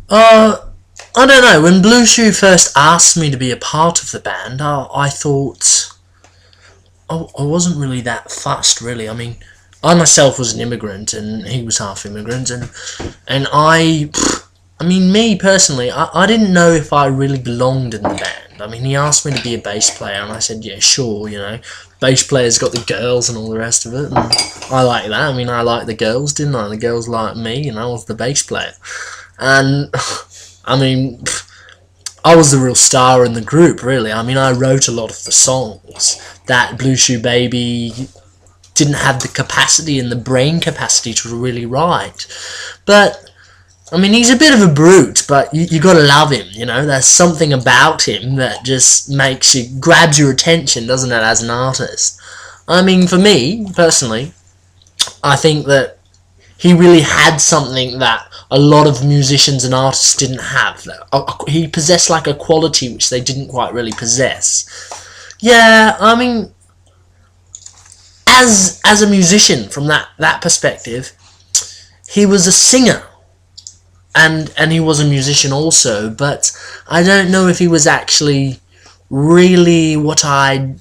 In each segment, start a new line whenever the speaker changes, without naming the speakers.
Uh, I don't know. When Blue Shoe first asked me to be a part of the band, I thought I wasn't really that fussed, really. I mean, I myself was an immigrant, and he was half immigrant, and I mean, me personally, I didn't know if I really belonged in the band. I mean, he asked me to be a bass player, and I said, yeah, sure, you know. Bass players got the girls and all the rest of it, and I like that. I mean, I liked the girls, didn't I? The girls liked me, and I was the bass player. And, I mean, I was the real star in the group, really. I mean, I wrote a lot of the songs that Blue Shoe Baby didn't have the capacity and the brain capacity to really write. But I mean, he's a bit of a brute, but you gotta love him, you know? There's something about him that just grabs your attention, doesn't it, as an artist? I mean, for me, personally, I think that he really had something that a lot of musicians and artists didn't have. He possessed, like, a quality which they didn't quite really possess. Yeah, I mean, as a musician, from that perspective, he was a singer. And he was a musician also, but I don't know if he was actually really what I'd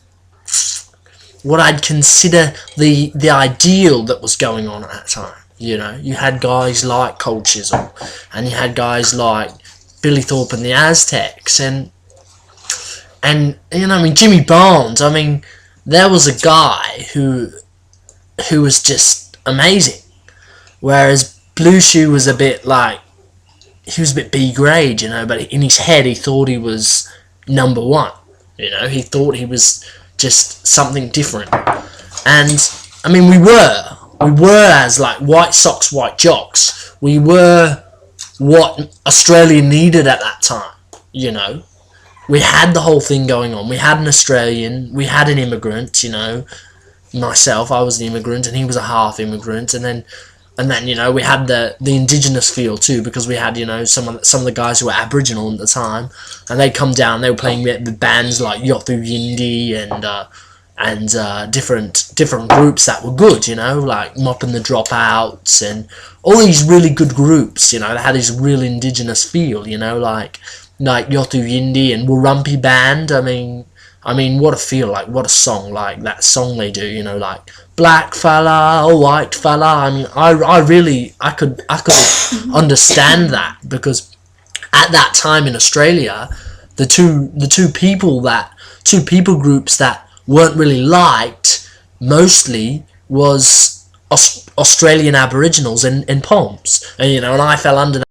consider the ideal that was going on at that time. You know, you had guys like Cold Chisel, and you had guys like Billy Thorpe and the Aztecs, and you know, I mean, Jimmy Barnes. I mean, there was a guy who was just amazing, whereas Blue Shoe was a bit like, he was a bit B grade, you know, but in his head he thought he was number one, you know, he thought he was just something different. And, I mean, we were as, like, White Sox, White Jocks, we were what Australia needed at that time, you know. We had the whole thing going on, we had an Australian, we had an immigrant, you know, myself, I was the immigrant, and he was a half immigrant, and then, you know, we had the indigenous feel too, because we had, you know, some of the guys who were Aboriginal at the time, and they'd come down, they were playing with bands like Yothu Yindi and different groups that were good, you know, like Mop and the Dropouts, and all these really good groups, you know, that had this real indigenous feel, you know, like Yothu Yindi and Warumpi Band. I mean, what a feel, like, what a song, like, that song they do, you know, like, black fella, or white fella. I mean, I could understand that, because at that time in Australia, the two people groups that weren't really liked, mostly, was Australian Aboriginals and Poms, and, you know, and I fell under